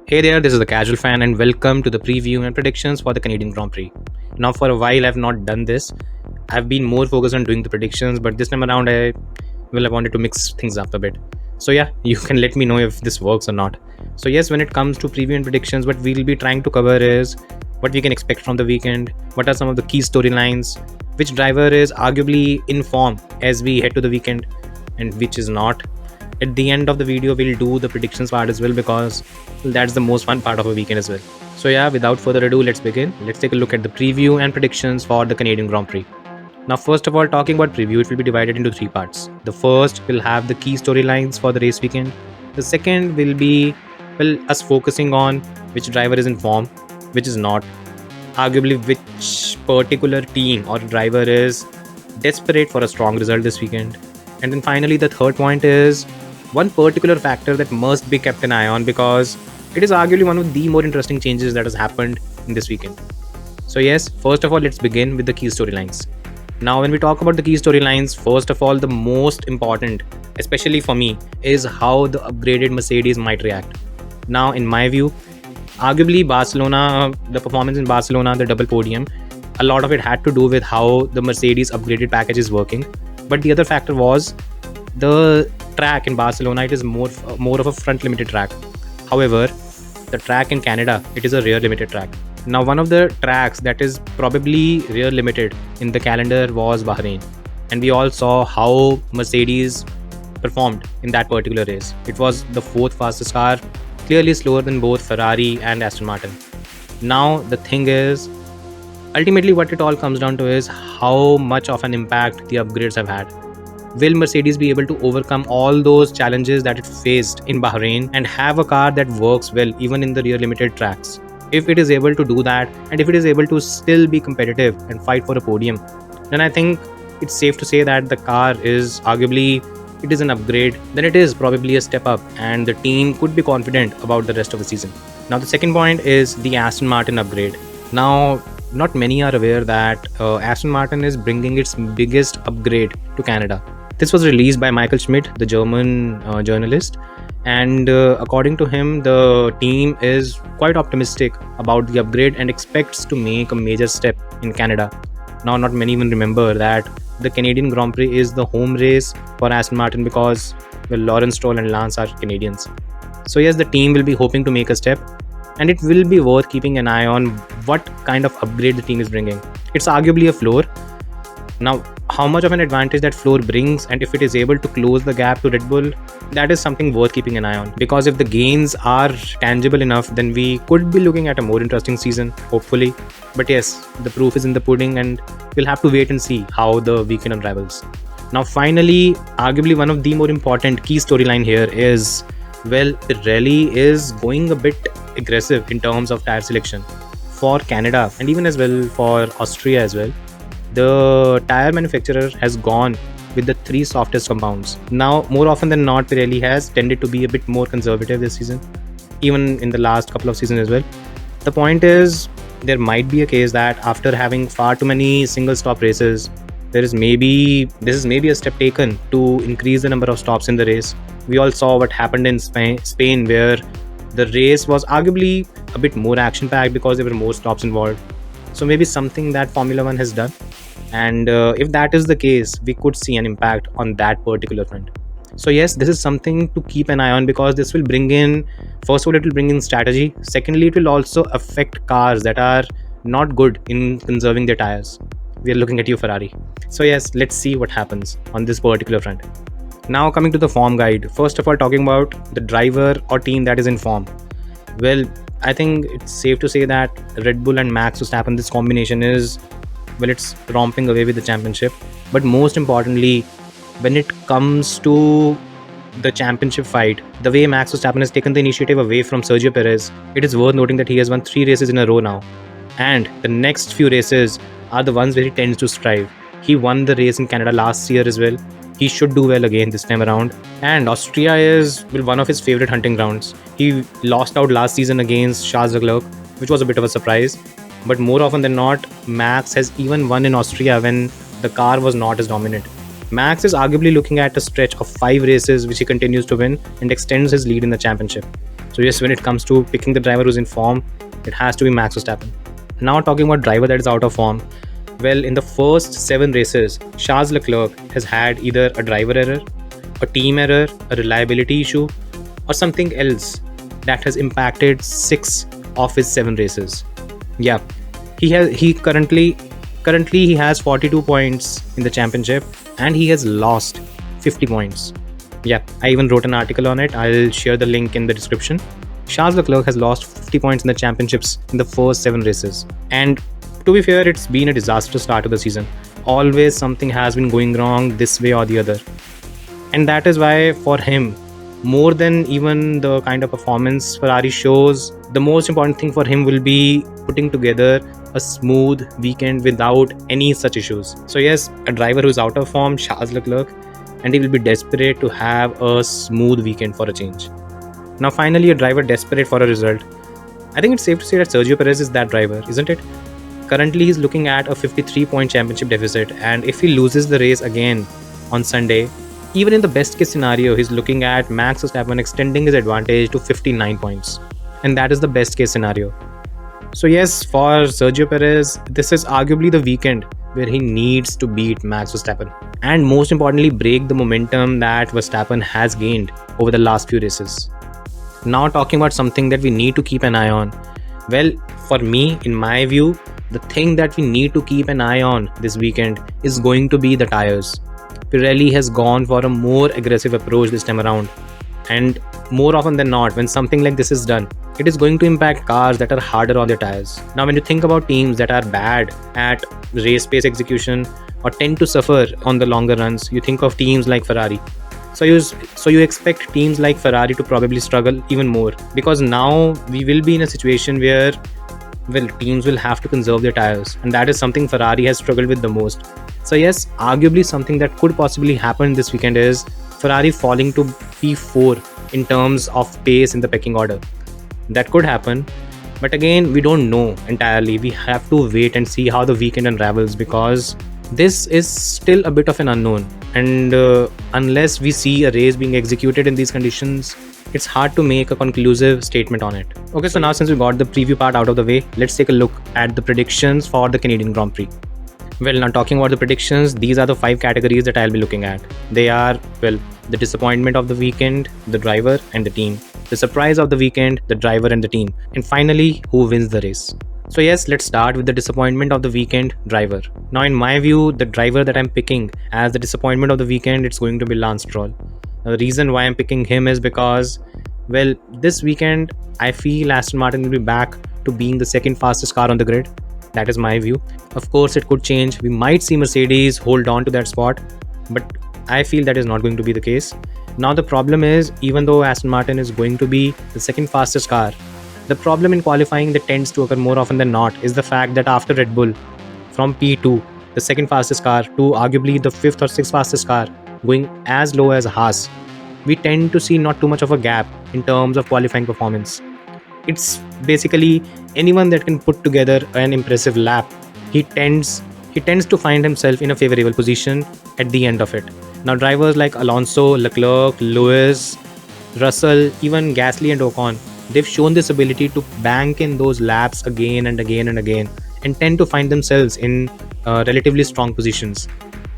Hey there, this is the Casual Fan, and welcome to the preview and predictions for the Canadian Grand Prix. Now, for a while, I've not done this. I've been more focused on doing the predictions, but this time around, I wanted to mix things up a bit. So yeah, you can let me know if this works or not. So yes, when it comes to preview and predictions, what we'll be trying to cover is what we can expect from the weekend, what are some of the key storylines, which driver is arguably in form as we head to the weekend, and which is not. At the end of the video, we'll do the predictions part as well because that's the most fun part of a weekend as well. So yeah, without further ado, let's begin. Let's take a look at the preview and predictions for the Canadian Grand Prix. Now, first of all, talking about preview, it will be divided into three parts. The first will have the key storylines for the race weekend. The second will be, well, us focusing on which driver is in form, which is not, arguably which particular team or driver is desperate for a strong result this weekend. And then finally, the third point is one particular factor that must be kept an eye on because it is arguably one of the more interesting changes that has happened in this weekend. So yes, first of all, let's begin with the key storylines. Now, when we talk about the key storylines, first of all, the most important, especially for me, is how the upgraded Mercedes might react. Now, in my view, arguably Barcelona, the performance in Barcelona, the double podium, a lot of it had to do with how the Mercedes upgraded package is working. But the other factor was the track in Barcelona. It is more of a front limited track. However, the track in Canada, it is a rear limited track. Now, one of the tracks that is probably rear limited in the calendar was Bahrain, and we all saw how Mercedes performed in that particular race. It was the fourth fastest car, clearly slower than both Ferrari and Aston Martin. Now, the thing is, ultimately what it all comes down to is how much of an impact the upgrades have had. Will Mercedes be able to overcome all those challenges that it faced in Bahrain and have a car that works well even in the rear limited tracks? If it is able to do that, and if it is able to still be competitive and fight for a podium, then I think it's safe to say that the car is arguably, it is an upgrade, then it is probably a step up and the team could be confident about the rest of the season. Now, the second point is the Aston Martin upgrade. Now, not many are aware that Aston Martin is bringing its biggest upgrade to Canada. This was released by Michael Schmidt, the German journalist, and according to him, the team is quite optimistic about the upgrade and expects to make a major step in Canada. Now, not many even remember that the Canadian Grand Prix is the home race for Aston Martin because, well, Lawrence Stroll and Lance are Canadians. So yes, the team will be hoping to make a step, and it will be worth keeping an eye on what kind of upgrade the team is bringing. It's arguably a floor. Now, how much of an advantage that floor brings, and if it is able to close the gap to Red Bull, that is something worth keeping an eye on. Because if the gains are tangible enough, then we could be looking at a more interesting season, hopefully. But yes, the proof is in the pudding, and we'll have to wait and see how the weekend unravels. Now, finally, arguably one of the more important key storyline here is, well, Pirelli is going a bit aggressive in terms of tire selection for Canada and even as well for Austria as well. The tire manufacturer has gone with the three softest compounds. Now, more often than not, Pirelli has tended to be a bit more conservative this season, even in the last couple of seasons as well. The point is, there might be a case that after having far too many single stop races, this is maybe a step taken to increase the number of stops in the race. We all saw what happened in Spain, where the race was arguably a bit more action packed because there were more stops involved. So maybe something that Formula One has done, and if that is the case, we could see an impact on that particular front. So yes, this is something to keep an eye on because this will bring in, first of all, it will bring in strategy. Secondly, it will also affect cars that are not good in conserving their tires. We are looking at you, Ferrari. So yes, let's see what happens on this particular front. Now, coming to the form guide, first of all, talking about the driver or team that is in form. Well, I think it's safe to say that Red Bull and Max Verstappen, this combination is, well, it's romping away with the championship. But most importantly, when it comes to the championship fight, the way Max Verstappen has taken the initiative away from Sergio Perez, it is worth noting that he has won 3 races in a row now. And the next few races are the ones where he tends to strive. He won the race in Canada last year as well. He should do well again this time around. And Austria is, well, one of his favorite hunting grounds. He lost out last season against Charles Leclerc, which was a bit of a surprise. But more often than not, Max has even won in Austria when the car was not as dominant. Max is arguably looking at a stretch of 5 races which he continues to win and extends his lead in the championship. So yes, when it comes to picking the driver who's in form, it has to be Max Verstappen. Now talking about driver that is out of form, well, in the first 7 races, Charles Leclerc has had either a driver error, a team error, a reliability issue, or something else that has impacted 6 of his 7 races. Yeah, he currently he has 42 points in the championship, and he has lost 50 points. Yeah, I even wrote an article on it. I'll share the link in the description. Charles Leclerc has lost 50 points in the championships in the first 7 races. And to be fair, it's been a disastrous start to the season. Always something has been going wrong this way or the other. And that is why, for him, more than even the kind of performance Ferrari shows, the most important thing for him will be putting together a smooth weekend without any such issues. So, yes, a driver who's out of form, Charles Leclerc, and he will be desperate to have a smooth weekend for a change. Now, finally, a driver desperate for a result. I think it's safe to say that Sergio Perez is that driver, isn't it? Currently, he's looking at a 53-point championship deficit, and if he loses the race again on Sunday, even in the best case scenario, he's looking at Max Verstappen extending his advantage to 59 points. And that is the best case scenario. So, yes, for Sergio Perez, this is arguably the weekend where he needs to beat Max Verstappen. And most importantly, break the momentum that Verstappen has gained over the last few races. Now, talking about something that we need to keep an eye on. Well, for me, in my view, the thing that we need to keep an eye on this weekend is going to be the tires. Pirelli has gone for a more aggressive approach this time around. And more often than not, when something like this is done, it is going to impact cars that are harder on their tires. Now, when you think about teams that are bad at race pace execution or tend to suffer on the longer runs, you think of teams like Ferrari. So you expect teams like Ferrari to probably struggle even more, because now we will be in a situation where, well, teams will have to conserve their tires, and that is something Ferrari has struggled with the most. So yes, arguably something that could possibly happen this weekend is Ferrari falling to P4 in terms of pace in the pecking order. That could happen, but again, we don't know entirely. We have to wait and see how the weekend unravels, because this is still a bit of an unknown, and unless we see a race being executed in these conditions, it's hard to make a conclusive statement on it. Okay, so now since we got the preview part out of the way, let's take a look at the predictions for the Canadian Grand Prix. Well, now talking about the predictions, these are the 5 categories that I'll be looking at. They are, well, the disappointment of the weekend, the driver and the team, the surprise of the weekend, the driver and the team, and finally, who wins the race. So yes, let's start with the disappointment of the weekend, driver. Now, in my view, the driver that I'm picking as the disappointment of the weekend, it's going to be Lance Stroll. Now, the reason why I'm picking him is because, well, this weekend, I feel Aston Martin will be back to being the second fastest car on the grid. That is my view. Of course, it could change. We might see Mercedes hold on to that spot, but I feel that is not going to be the case. Now, the problem is, even though Aston Martin is going to be the second fastest car, the problem in qualifying that tends to occur more often than not is the fact that after Red Bull, from P2, the second fastest car, to arguably the 5th or 6th fastest car, going as low as Haas, we tend to see not too much of a gap in terms of qualifying performance. It's basically anyone that can put together an impressive lap, he tends to find himself in a favorable position at the end of it. Now, drivers like Alonso, Leclerc, Lewis, Russell, even Gasly and Ocon, they've shown this ability to bank in those laps again and again and again, and tend to find themselves in relatively strong positions.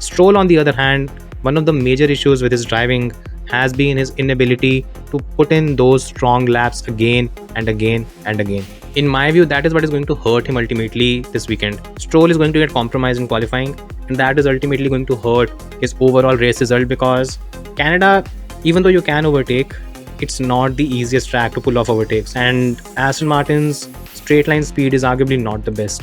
Stroll, on the other hand, one of the major issues with his driving has been his inability to put in those strong laps again and again and again. In my view, that is what is going to hurt him ultimately this weekend. Stroll is going to get compromised in qualifying, and that is ultimately going to hurt his overall race result, because Canada, even though you can overtake, it's not the easiest track to pull off overtakes, and Aston Martin's straight line speed is arguably not the best.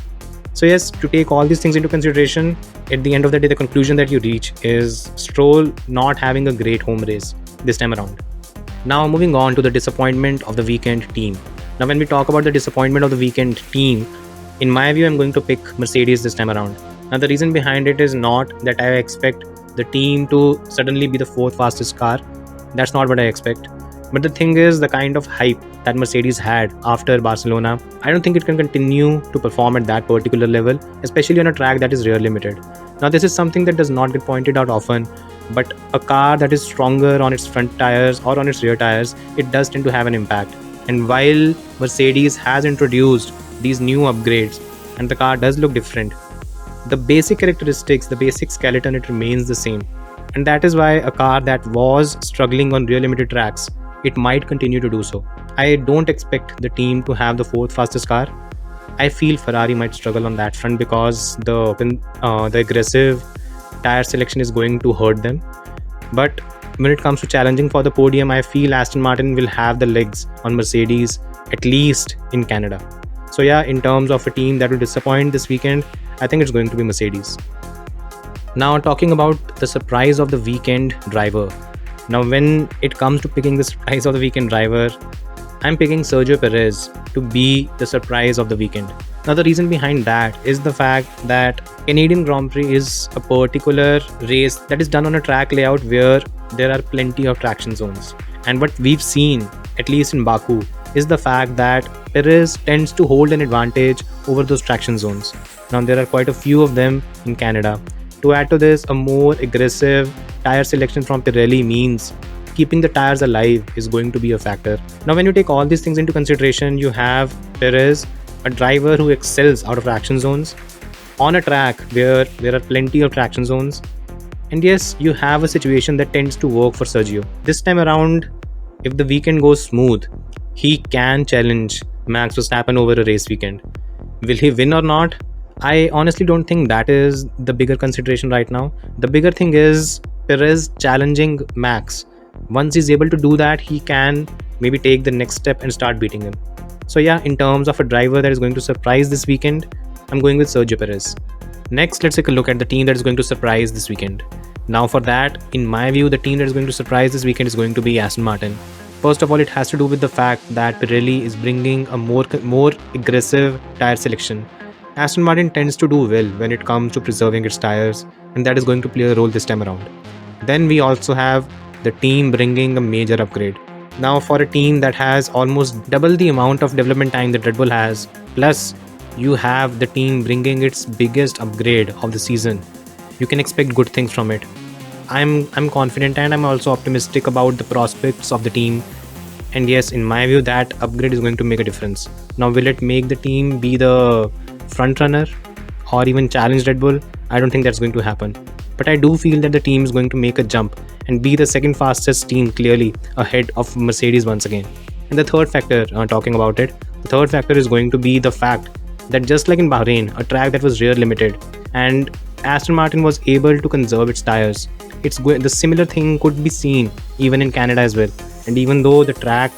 So yes, to take all these things into consideration, at the end of the day, the conclusion that you reach is Stroll not having a great home race this time around. Now, moving on to the disappointment of the weekend, team. Now, when we talk about the disappointment of the weekend, team, in my view, I'm going to pick Mercedes this time around. Now, the reason behind it is not that I expect the team to suddenly be the 4th fastest car. That's not what I expect. But the thing is, the kind of hype that Mercedes had after Barcelona, I don't think it can continue to perform at that particular level, especially on a track that is rear limited. Now, this is something that does not get pointed out often, but a car that is stronger on its front tires or on its rear tires, it does tend to have an impact. And while Mercedes has introduced these new upgrades and the car does look different, the basic characteristics, the basic skeleton, it remains the same. And that is why a car that was struggling on real limited tracks, it might continue to do so. I don't expect the team to have the fourth fastest car. I feel Ferrari might struggle on that front because the aggressive tire selection is going to hurt them. But when it comes to challenging for the podium, I feel Aston Martin will have the legs on Mercedes, at least in Canada. So yeah, in terms of a team that will disappoint this weekend, I think it's going to be Mercedes. Now, talking about the surprise of the weekend driver. Now, when it comes to picking the surprise of the weekend driver, I'm picking Sergio Perez to be the surprise of the weekend. Now, the reason behind that is the fact that Canadian Grand Prix is a particular race that is done on a track layout where there are plenty of traction zones. And what we've seen, at least in Baku, is the fact that Perez tends to hold an advantage over those traction zones. Now, there are quite a few of them in Canada. To add to this, a more aggressive tire selection from Pirelli means keeping the tires alive is going to be a factor. Now, when you take all these things into consideration, you have Perez, a driver who excels out of traction zones, on a track where there are plenty of traction zones. And yes, you have a situation that tends to work for Sergio. This time around, if the weekend goes smooth, he can challenge Max Verstappen over a race weekend. Will he win or not? I honestly don't think that is the bigger consideration right now. The bigger thing is Perez challenging Max. Once he's able to do that, he can maybe take the next step and start beating him. So yeah, in terms of a driver that is going to surprise this weekend, I'm going with Sergio Perez. Next, let's take a look at the team that is going to surprise this weekend. Now for that, in my view, the team that is going to surprise this weekend is going to be Aston Martin. First of all, it has to do with the fact that Pirelli is bringing a more aggressive tire selection. Aston Martin tends to do well when it comes to preserving its tires, and that is going to play a role this time around. Then we also have the team bringing a major upgrade. Now, for a team that has almost double the amount of development time that Red Bull has, plus you have the team bringing its biggest upgrade of the season, you can expect good things from it. I'm confident, and I'm also optimistic about the prospects of the team. And yes, in my view, that upgrade is going to make a difference. Now, will it make the team be the front runner or even challenge Red Bull? I don't think that's going to happen. But I do feel that the team is going to make a jump and be the second fastest team, clearly ahead of Mercedes once again. And the third factor, talking about it, the third factor is going to be the fact that just like in Bahrain, a track that was rear limited, and Aston Martin was able to conserve its tires. The similar thing could be seen even in Canada as well. And even though the track,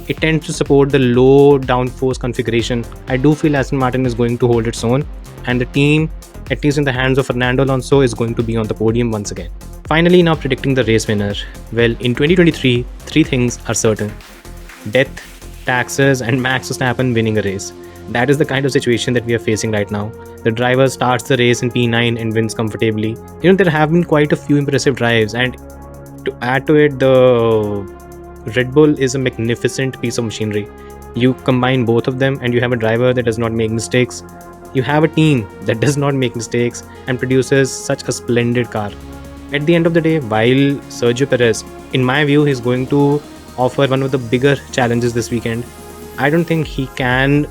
it tends to support the low downforce configuration, I do feel Aston Martin is going to hold its own, and the team, at least in the hands of Fernando Alonso, is going to be on the podium once again. Finally, now predicting the race winner. Well, in 2023, three things are certain: death, taxes, and Max Verstappen winning a race. That is the kind of situation that we are facing right now. The driver starts the race in P9 and wins comfortably. There have been quite a few impressive drives, and to add to it, the Red Bull is a magnificent piece of machinery. You combine both of them and you have a driver that does not make mistakes. You have a team that does not make mistakes and produces such a splendid car. At the end of the day, while Sergio Perez, in my view, is going to offer one of the bigger challenges this weekend, I don't think he can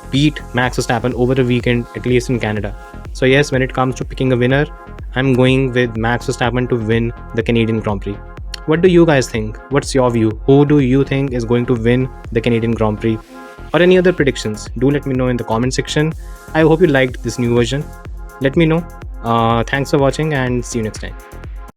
beat Max Verstappen over a weekend, at least in Canada. So yes, when it comes to picking a winner, I'm going with Max Verstappen to win the Canadian Grand Prix. What do you guys think? What's your view? Who do you think is going to win the Canadian Grand Prix? Or any other predictions? Do let me know in the comment section. I hope you liked this new version. Let me know. Thanks for watching and see you next time.